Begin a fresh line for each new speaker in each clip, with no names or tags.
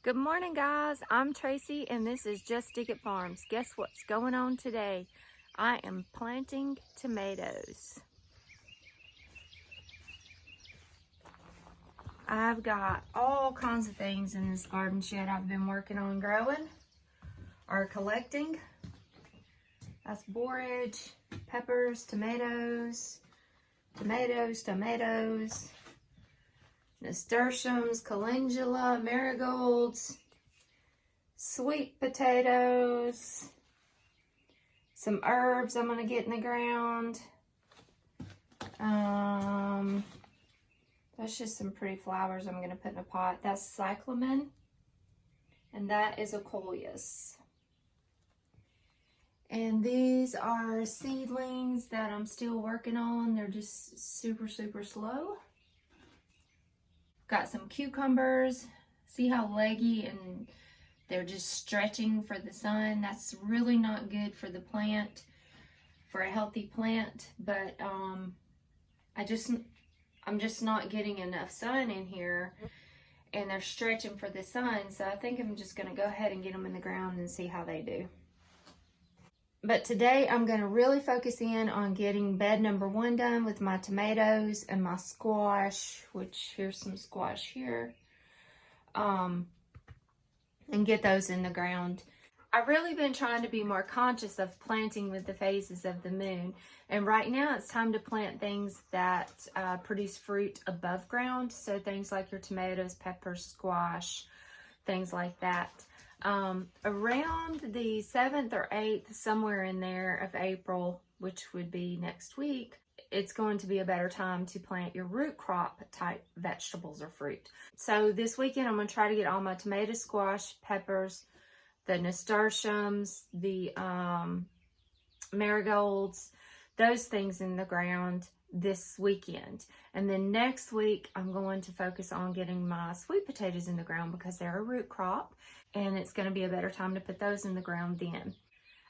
Good morning, guys. I'm Tracy and this is Just Dig It Farms. Guess what's going on today? I am planting tomatoes. I've got all kinds of things in this garden shed I've been working on growing or collecting. That's borage, peppers, tomatoes, nasturtiums, calendula, marigolds, sweet potatoes, some herbs I'm gonna get in the ground. That's just some pretty flowers I'm gonna put in a pot. That's cyclamen, and that is a coleus. And these are seedlings that I'm still working on. They're just super slow. Got some cucumbers. See how leggy and they're just stretching for the sun. That's really not good for the plant, for a healthy plant. But I'm just not getting enough sun in here, and they're stretching for the sun. So I think I'm just gonna go ahead and get them in the ground and see how they do. But today I'm gonna really focus in on getting bed number 1 done with my tomatoes and my squash, which here's some squash here, and get those in the ground. I've really been trying to be more conscious of planting with the phases of the moon. And right now it's time to plant things that produce fruit above ground. So things like your tomatoes, peppers, squash, things like that. Around the 7th or 8th, somewhere in there of April, which would be next week, it's going to be a better time to plant your root crop type vegetables or fruit. So this weekend I'm going to try to get all my tomato, squash, peppers, the nasturtiums, the marigolds, those things in the ground this weekend. And then next week I'm going to focus on getting my sweet potatoes in the ground because they're a root crop, and it's going to be a better time to put those in the ground then.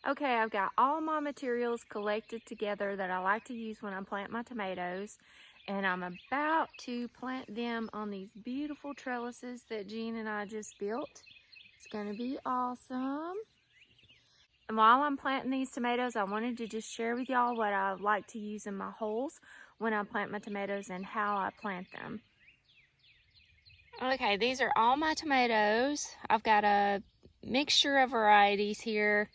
Okay, I've got all my materials collected together that I like to use when I plant my tomatoes, and I'm about to plant them on these beautiful trellises that Jean and I just built. It's going to be awesome. And while I'm planting these tomatoes, I wanted to just share with y'all what I like to use in my holes when I plant my tomatoes and how I plant them. Okay, these are all my tomatoes. I've got a mixture of varieties here.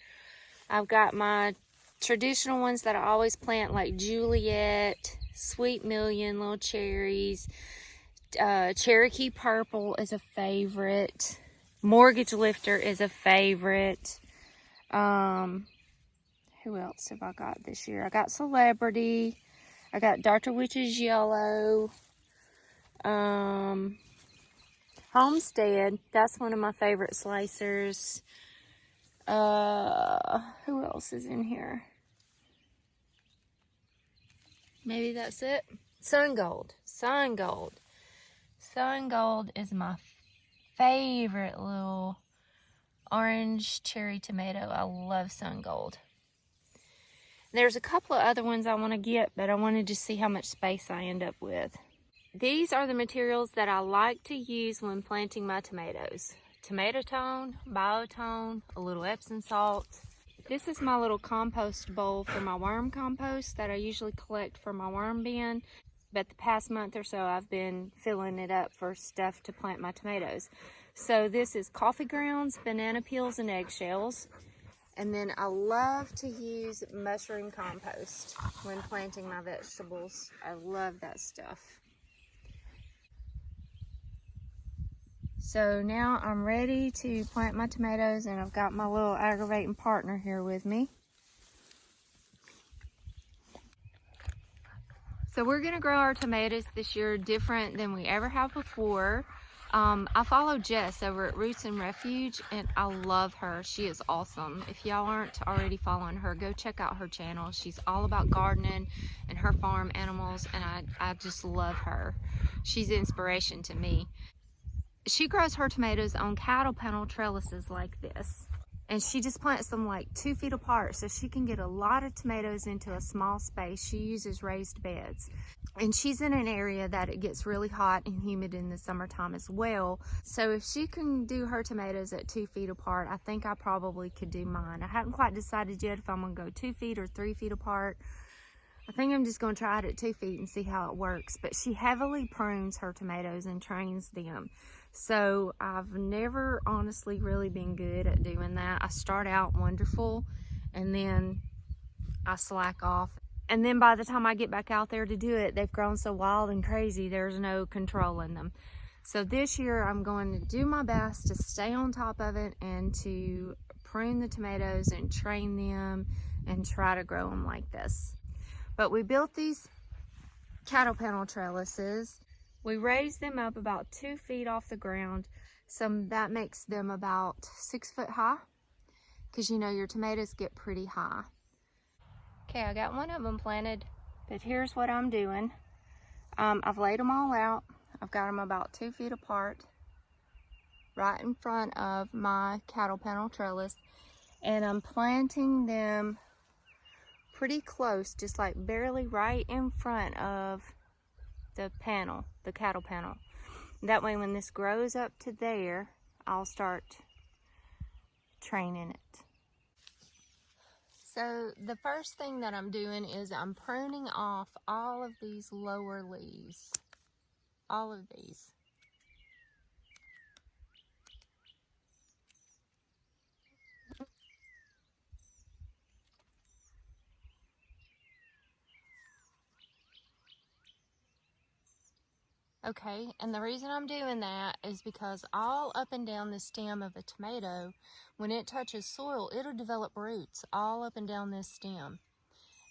I've got my traditional ones that I always plant, like Juliet, Sweet Million, Little Cherries. Cherokee Purple is a favorite. Mortgage Lifter is a favorite. Who else have I got this year? I got Celebrity. I got Dr. Witch's Yellow. Homestead, that's one of my favorite slicers. Who else is in here? Maybe that's it. Sun Gold. Sun Gold is my favorite little orange cherry tomato. I love Sun Gold. There's a couple of other ones I want to get, but I wanted to see how much space I end up with. These are the materials that I like to use when planting my tomatoes. Tomato tone, biotone, a little Epsom salt. This is my little compost bowl for my worm compost that I usually collect for my worm bin. But the past month or so I've been filling it up for stuff to plant my tomatoes. So this is coffee grounds, banana peels, and eggshells. And then I love to use mushroom compost when planting my vegetables. I love that stuff. So now I'm ready to plant my tomatoes, and I've got my little aggravating partner here with me. So we're gonna grow our tomatoes this year different than we ever have before. I follow Jess over at Roots and Refuge, and I love her. She is awesome. If y'all aren't already following her, go check out her channel. She's all about gardening and her farm animals, and I just love her. She's inspiration to me. She grows her tomatoes on cattle panel trellises like this. And she just plants them like 2 feet apart so she can get a lot of tomatoes into a small space. She uses raised beds. And she's in an area that it gets really hot and humid in the summertime as well. So if she can do her tomatoes at 2 feet apart, I think I probably could do mine. I haven't quite decided yet if I'm gonna go 2 feet or 3 feet apart. I think I'm just gonna try it at 2 feet and see how it works. But she heavily prunes her tomatoes and trains them. So I've never honestly really been good at doing that. I start out wonderful and then I slack off. And then by the time I get back out there to do it, they've grown so wild and crazy, there's no controlling them. So this year I'm going to do my best to stay on top of it and to prune the tomatoes and train them and try to grow them like this. But we built these cattle panel trellises. We raised them up about 2 feet off the ground. So that makes them about 6 foot high, because you know your tomatoes get pretty high. Okay, I got one of them planted, but here's what I'm doing. I've laid them all out. I've got them about 2 feet apart, right in front of my cattle panel trellis, and I'm planting them pretty close, just like barely right in front of the panel, the cattle panel. That way when this grows up to there, I'll start training it. So the first thing that I'm doing is I'm pruning off all of these lower leaves. All of these. Okay, and the reason I'm doing that is because all up and down the stem of a tomato, when it touches soil, it'll develop roots all up and down this stem.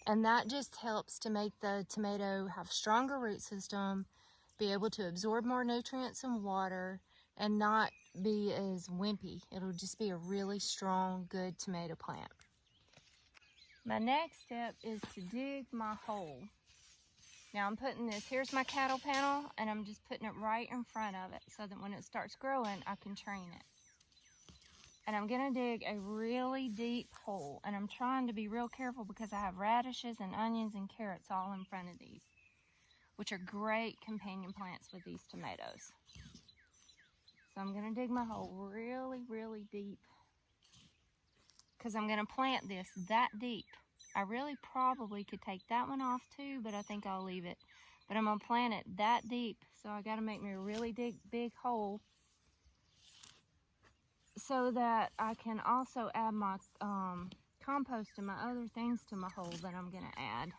And that just helps to make the tomato have stronger root system, be able to absorb more nutrients and water, and not be as wimpy. It'll just be a really strong, good tomato plant. My next step is to dig my hole. Now I'm putting this, here's my cattle panel, and I'm just putting it right in front of it so that when it starts growing, I can train it. And I'm gonna dig a really deep hole, and I'm trying to be real careful because I have radishes and onions and carrots all in front of these, which are great companion plants with these tomatoes. So I'm gonna dig my hole really, really deep because I'm gonna plant this that deep. I really probably could take that one off too, but I think I'll leave it. But I'm gonna plant it that deep, so I gotta make me a really big hole so that I can also add my compost and my other things to my hole that I'm gonna add.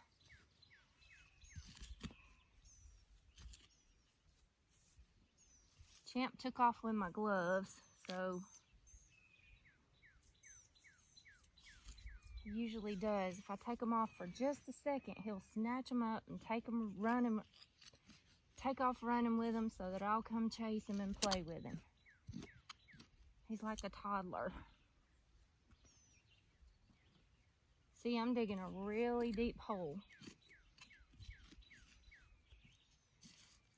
Champ took off with my gloves, so he usually does. If I take them off for just a second, he'll snatch them up and take off running with them so that I'll come chase him and play with him. He's like a toddler. See, I'm digging a really deep hole.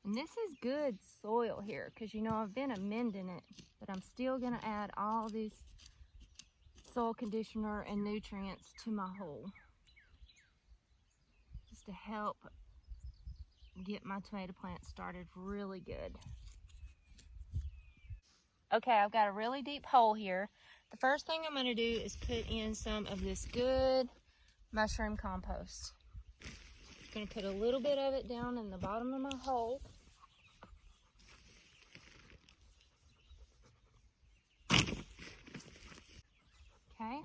And this is good soil here because, you know, I've been amending it, but I'm still going to add all this soil conditioner and nutrients to my hole just to help get my tomato plant started really good. Okay, I've got a really deep hole here. The first thing I'm going to do is put in some of this good mushroom compost. I'm going to put a little bit of it down in the bottom of my hole. Okay.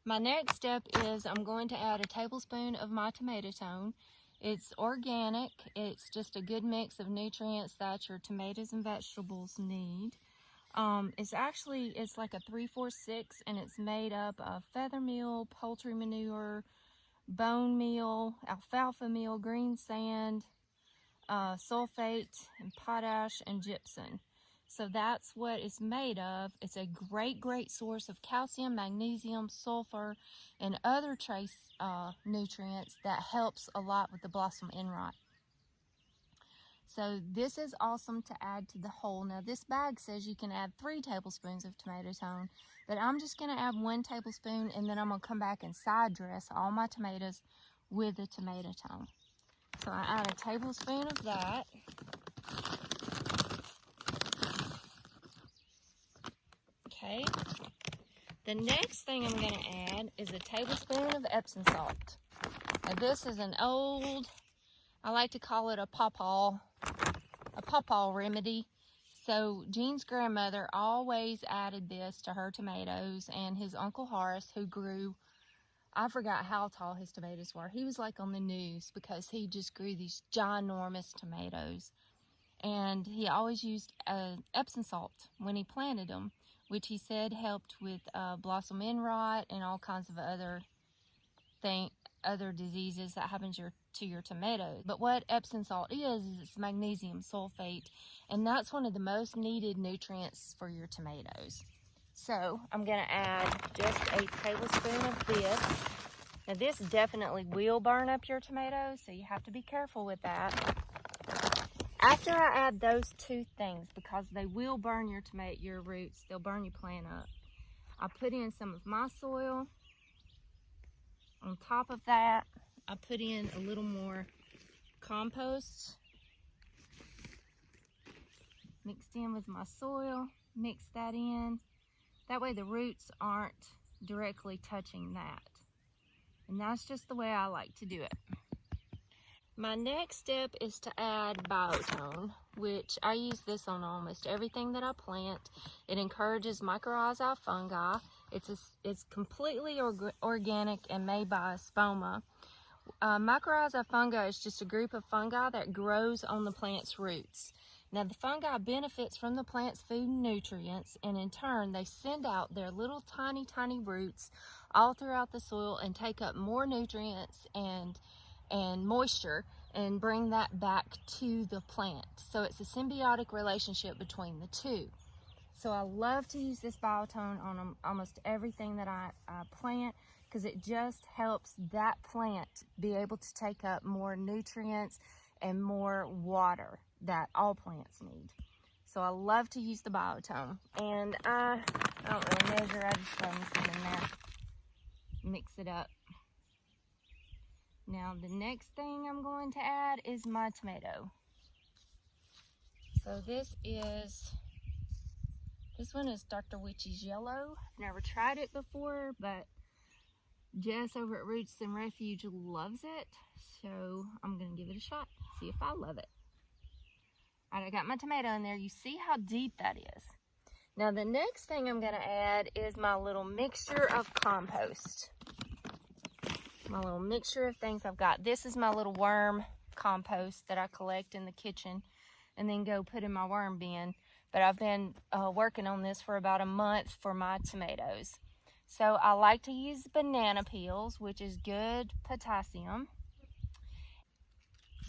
My next step is I'm going to add a tablespoon of my tomato tone. It's organic. It's just a good mix of nutrients that your tomatoes and vegetables need. It's like a 3-4-6, and it's made up of feather meal, poultry manure, bone meal, alfalfa meal, green sand, sulfate, and potash, and gypsum. So that's what it's made of. It's a great source of calcium, magnesium, sulfur, and other trace nutrients that helps a lot with the blossom end rot. So this is awesome to add to the whole. Now this bag says you can add 3 tablespoons of tomato tone, but I'm just going to add 1 tablespoon, and then I'm going to come back and side dress all my tomatoes with the tomato tone. So I add a tablespoon of that. Okay. The next thing I'm going to add is a tablespoon of Epsom salt. Now this is an old, I like to call it a pawpaw remedy. So Gene's grandmother always added this to her tomatoes, and his Uncle Horace, who grew, I forgot how tall his tomatoes were. He was like on the news because he just grew these ginormous tomatoes. And he always used Epsom salt when he planted them, which he said helped with blossom end rot and all kinds of other diseases that happen to your tomatoes. But what Epsom salt is it's magnesium sulfate, and that's one of the most needed nutrients for your tomatoes. So I'm going to add just a tablespoon of this. Now this definitely will burn up your tomatoes, so you have to be careful with that. After I add those 2 things, because they will burn your roots, they'll burn your plant up, I put in some of my soil. On top of that, I put in a little more compost mixed in with my soil. Mix that in. That way the roots aren't directly touching that. And that's just the way I like to do it. My next step is to add biotone, which I use this on almost everything that I plant. It encourages mycorrhizal fungi. It's completely organic and made by Spoma. Mycorrhizal fungi is just a group of fungi that grows on the plant's roots. Now the fungi benefits from the plant's food and nutrients, and in turn they send out their little tiny roots all throughout the soil and take up more nutrients and moisture and bring that back to the plant. So it's a symbiotic relationship between the two. So I love to use this biotone on almost everything that I plant, because it just helps that plant be able to take up more nutrients and more water that all plants need. So I love to use the biotone. And I don't really measure, I just throw some in there, mix it up. Now the next thing I'm going to add is my tomato. So this one is Dr. Witch's Yellow. I've never tried it before, but Jess over at Roots and Refuge loves it. So I'm gonna give it a shot, see if I love it. All right, I got my tomato in there. You see how deep that is. Now the next thing I'm gonna add is my little mixture of compost. My little mixture of things I've got. This is my little worm compost that I collect in the kitchen and then go put in my worm bin. But I've been working on this for about a month for my tomatoes. So I like to use banana peels, which is good potassium.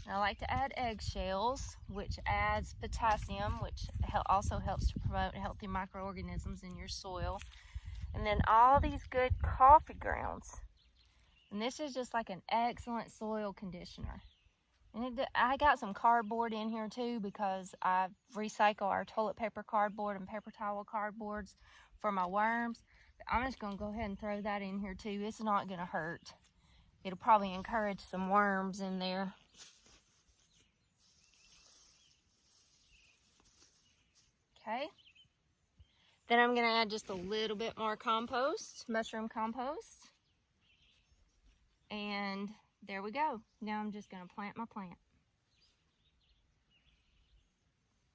I like to add eggshells, which adds potassium, which also helps to promote healthy microorganisms in your soil. And then all these good coffee grounds. And this is just like an excellent soil conditioner. And I got some cardboard in here too, because I recycle our toilet paper cardboard and paper towel cardboards for my worms. But I'm just going to go ahead and throw that in here too. It's not going to hurt. It'll probably encourage some worms in there. Okay. Then I'm going to add just a little bit more compost, mushroom compost. And there we go. Now I'm just going to plant my plant.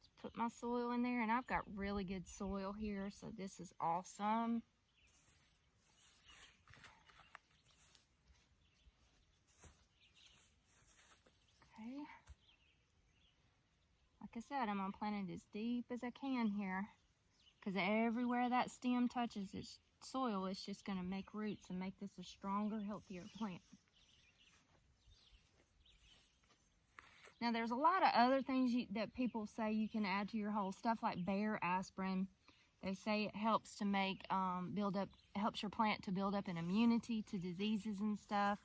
Just put my soil in there, and I've got really good soil here, so this is awesome. Okay. Like I said, I'm going to plant it as deep as I can here, because everywhere that stem touches its soil, it's just going to make roots and make this a stronger, healthier plant. Now there's a lot of other things that people say you can add to your whole stuff, like bear aspirin. They say it helps to make helps your plant to build up an immunity to diseases and stuff.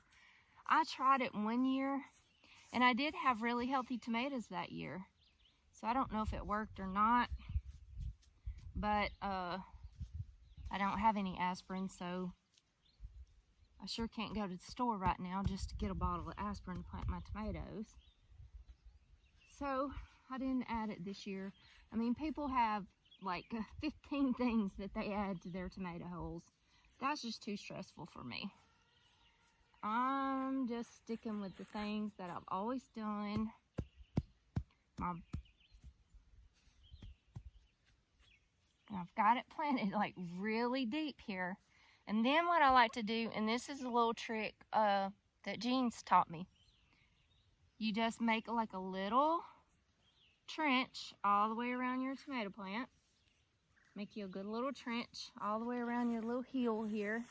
I tried it one year And I did have really healthy tomatoes that year. So I don't know if it worked or not. But I don't have any aspirin, so I sure can't go to the store right now just to get a bottle of aspirin to plant my tomatoes. So I didn't add it this year. I mean, people have like 15 things that they add to their tomato holes. That's just too stressful for me. I'm just sticking with the things that I've always done. And I've got it planted like really deep here. And then what I like to do, and this is a little trick that Jean's taught me. You just make like a little trench all the way around your tomato plant. Make you a good little trench all the way around your little hill here.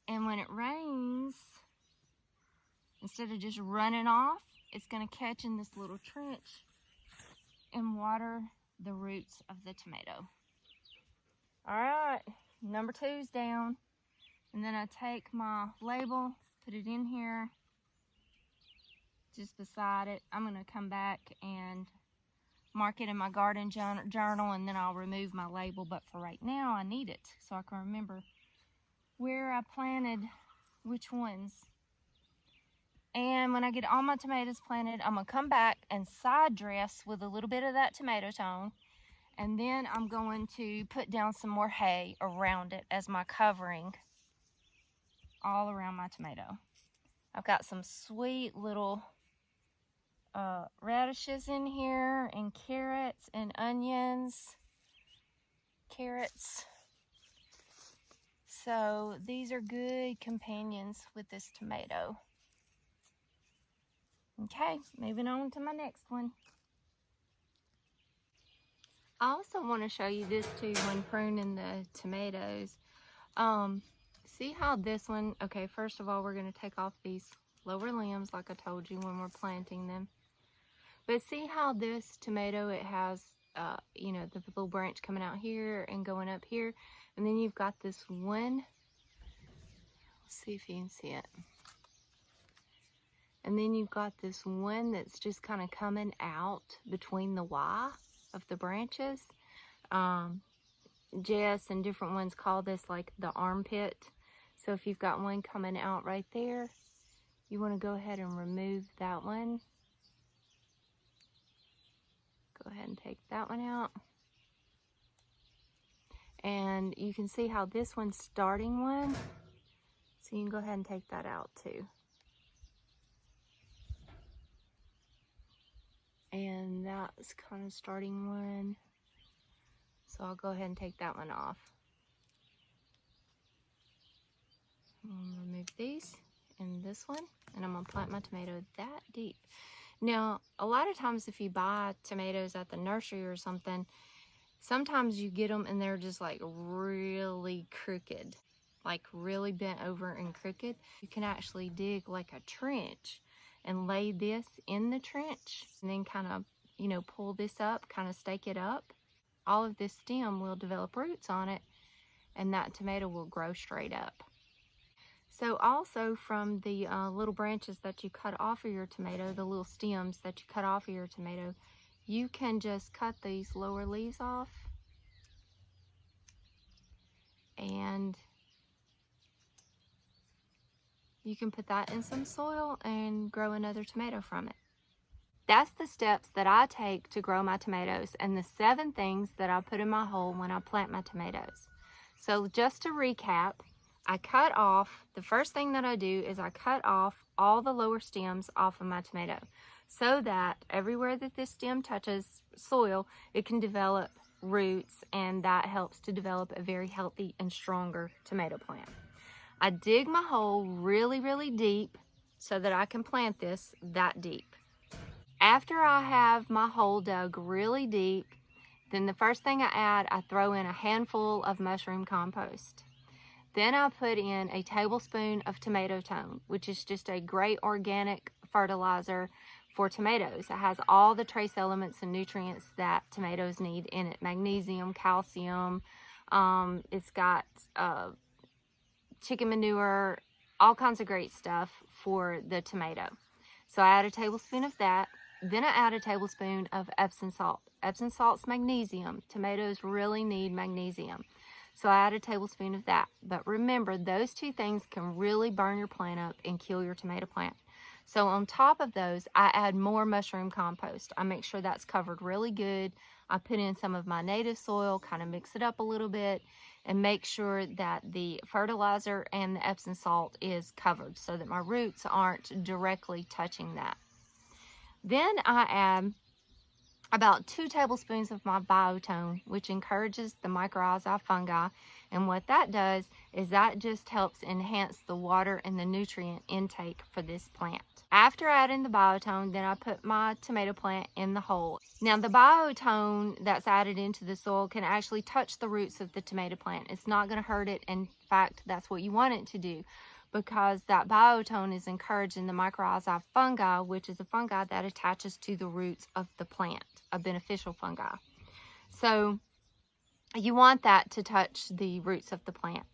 And when it rains, instead of just running off, it's going to catch in this little trench and water the roots of the tomato. All right, number 2's down. And then I take my label, put it in here, just beside it. I'm going to come back and mark it in my garden journal, and then I'll remove my label. But for right now, I need it so I can remember where I planted which ones. And when I get all my tomatoes planted, I'm going to come back and side dress with a little bit of that tomato tone. And then I'm going to put down some more hay around it as my covering all around my tomato. I've got some sweet little radishes in here, and carrots and onions. Carrots. So these are good companions with this tomato. Okay, moving on to my next one. I also want to show you this too when pruning the tomatoes. See how this one, okay, first of all, we're going to take off these lower limbs like I told you when we're planting them. But see how this tomato, it has, you know, the little branch coming out here and going up here. And then you've got this one, let's see if you can see it. And then you've got this one that's just kind of coming out between the Y of the branches. Jess and different ones call this like the armpit. So if you've got one coming out right there, you want to go ahead and remove that one. Go ahead and take that one out. And you can see how this one's starting one. So you can go ahead and take that out too. And that's kind of starting one. So I'll go ahead and take that one off. I'm going to remove these and this one. And I'm going to plant my tomato that deep. Now, a lot of times if you buy tomatoes at the nursery or something, sometimes you get them and they're just like really crooked, like really bent over and crooked. You can actually dig like a trench and lay this in the trench and then kind of, you know, pull this up, kind of stake it up. All of this stem will develop roots on it and that tomato will grow straight up. So also from the little branches that you cut off of your tomato, the little stems that you cut off of your tomato, you can just cut these lower leaves off and you can put that in some soil and grow another tomato from it. That's the steps that I take to grow my tomatoes and the 7 things that I put in my hole when I plant my tomatoes. So just to recap, I cut off, the first thing that I do is I cut off all the lower stems off of my tomato so that everywhere that this stem touches soil, it can develop roots, and that helps to develop a very healthy and stronger tomato plant. I dig my hole really, really deep so that I can plant this that deep. After I have my hole dug really deep, then the first thing I add, I throw in a handful of mushroom compost. Then I put in a tablespoon of tomato tone, which is just a great organic fertilizer for tomatoes. It has all the trace elements and nutrients that tomatoes need in it. Magnesium, calcium, it's got chicken manure, all kinds of great stuff for the tomato. So I add a tablespoon of that. Then I add a tablespoon of Epsom salt. Epsom salt's magnesium. Tomatoes really need magnesium. So I add a tablespoon of that. But remember, those two things can really burn your plant up and kill your tomato plant. So on top of those, I add more mushroom compost. I make sure that's covered really good. I put in some of my native soil, kind of mix it up a little bit, and make sure that the fertilizer and the Epsom salt is covered so that my roots aren't directly touching that. Then I add about 2 tablespoons of my biotone, which encourages the mycorrhizae fungi. And what that does is that just helps enhance the water and the nutrient intake for this plant. After adding the biotone, then I put my tomato plant in the hole. Now the biotone that's added into the soil can actually touch the roots of the tomato plant. It's not going to hurt it. In fact, that's what you want it to do, because that biotone is encouraging the mycorrhizae fungi, which is a fungi that attaches to the roots of the plant, a beneficial fungi. So you want that to touch the roots of the plant.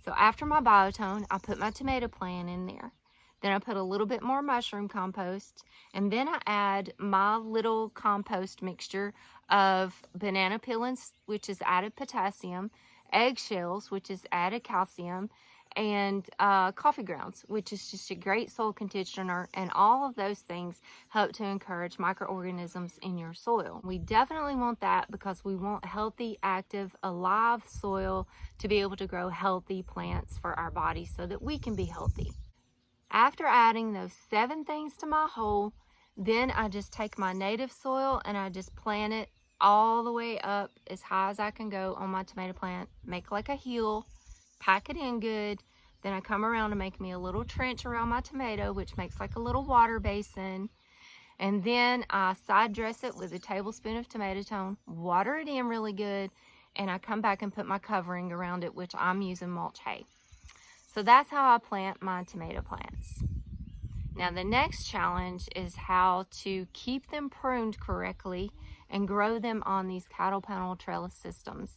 So after my biotone, I put my tomato plant in there. Then I put a little bit more mushroom compost, and then I add my little compost mixture of banana peelings, which is added potassium, eggshells, which is added calcium, and coffee grounds, which is just a great soil conditioner, and all of those things help to encourage microorganisms in your soil. We definitely want that because we want healthy, active, alive soil to be able to grow healthy plants for our bodies so that we can be healthy. After adding those 7 things to my hole, then I just take my native soil and I just plant it all the way up as high as I can go on my tomato plant, make like a hill, pack it in good. Then I come around and make me a little trench around my tomato, which makes like a little water basin. And then I side dress it with a tablespoon of tomato tone, water it in really good, and I come back and put my covering around it, which I'm using mulch hay. So that's how I plant my tomato plants. Now the next challenge is how to keep them pruned correctly and grow them on these cattle panel trellis systems.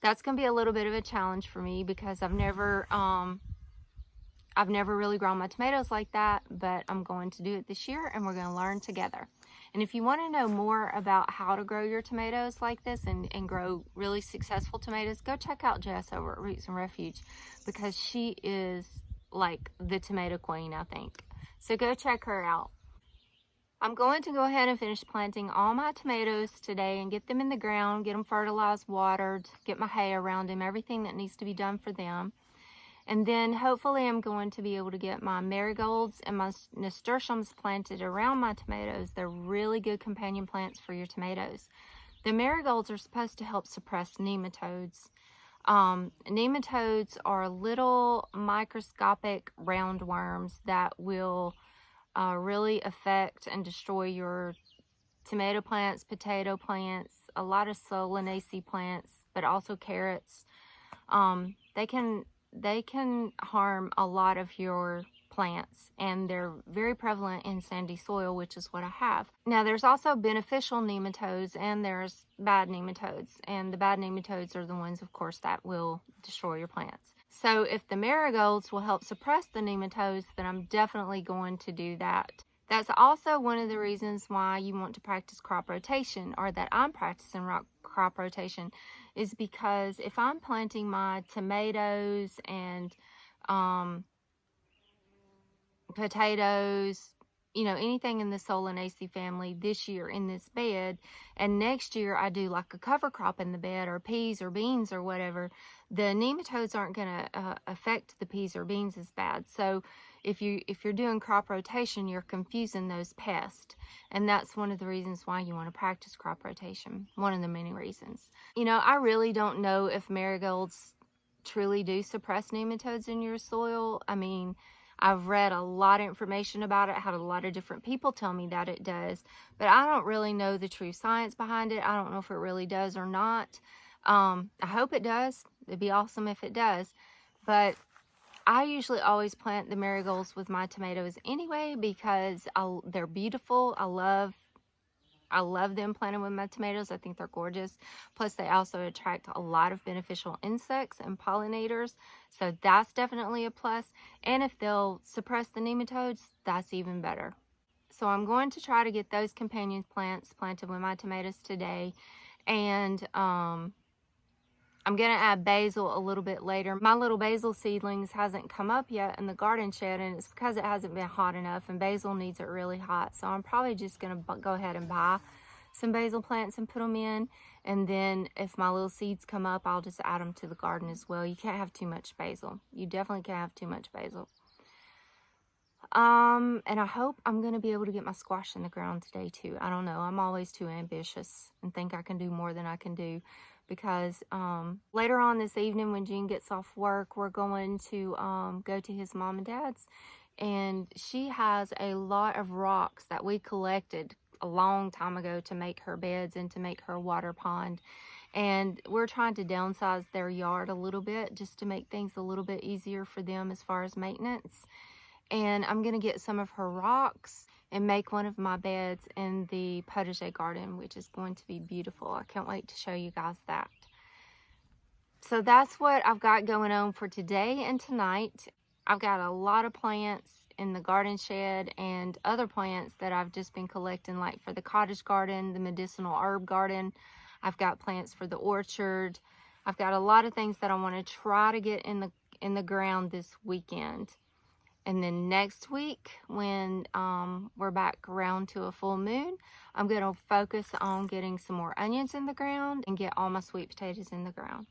That's going to be a little bit of a challenge for me because I've never really grown my tomatoes like that, but I'm going to do it this year and we're going to learn together. And if you want to know more about how to grow your tomatoes like this and grow really successful tomatoes, go check out Jess over at Roots and Refuge, because she is like the tomato queen, I think. So go check her out. I'm going to go ahead and finish planting all my tomatoes today and get them in the ground, get them fertilized, watered, get my hay around them, everything that needs to be done for them. And then hopefully I'm going to be able to get my marigolds and my nasturtiums planted around my tomatoes. They're really good companion plants for your tomatoes. The marigolds are supposed to help suppress nematodes. Nematodes are little microscopic roundworms that will really affect and destroy your tomato plants, potato plants, a lot of solanaceae plants, but also carrots. They can harm a lot of your plants, and they're very prevalent in sandy soil, which is what I have. Now there's also beneficial nematodes and there's bad nematodes, and the bad nematodes are the ones, of course, that will destroy your plants. So if the marigolds will help suppress the nematodes, then I'm definitely going to do that. That's also one of the reasons why you want to practice crop rotation, or that I'm practicing crop rotation, is because if I'm planting my tomatoes and potatoes, you know, anything in the solanaceae family this year in this bed, and next year I do like a cover crop in the bed, or peas or beans or whatever, the nematodes aren't going to affect the peas or beans as bad. So if you're doing crop rotation, you're confusing those pests, and that's one of the reasons why you want to practice crop rotation. One of the many reasons. You know, I really don't know if marigolds truly do suppress nematodes in your soil. I mean, I've read a lot of information about it, had a lot of different people tell me that it does, but I don't really know the true science behind it. I don't know if it really does or not. I hope it does. It'd be awesome if it does, but I usually always plant the marigolds with my tomatoes anyway because they're beautiful. I love I love them planted with my tomatoes. I think they're gorgeous. Plus, they also attract a lot of beneficial insects and pollinators. So that's definitely a plus. And if they'll suppress the nematodes, that's even better. So I'm going to try to get those companion plants planted with my tomatoes today. And I'm going to add basil a little bit later. My little basil seedlings hasn't come up yet in the garden shed, and it's because it hasn't been hot enough, and basil needs it really hot. So I'm probably just going to go ahead and buy some basil plants and put them in. And then if my little seeds come up, I'll just add them to the garden as well. You can't have too much basil. You definitely can't have too much basil. And I hope I'm going to be able to get my squash in the ground today too. I don't know. I'm always too ambitious and think I can do more than I can do, because later on this evening when Gene gets off work, we're going to go to his mom and dad's, and she has a lot of rocks that we collected a long time ago to make her beds and to make her water pond. And we're trying to downsize their yard a little bit just to make things a little bit easier for them as far as maintenance. And I'm going to get some of her rocks and make one of my beds in the potager garden, which is going to be beautiful. I can't wait to show you guys that. So that's what I've got going on for today and tonight. I've got a lot of plants in the garden shed and other plants that I've just been collecting, like for the cottage garden, the medicinal herb garden. I've got plants for the orchard. I've got a lot of things that I want to try to get in the ground this weekend. And then next week, when we're back around to a full moon, I'm going to focus on getting some more onions in the ground and get all my sweet potatoes in the ground.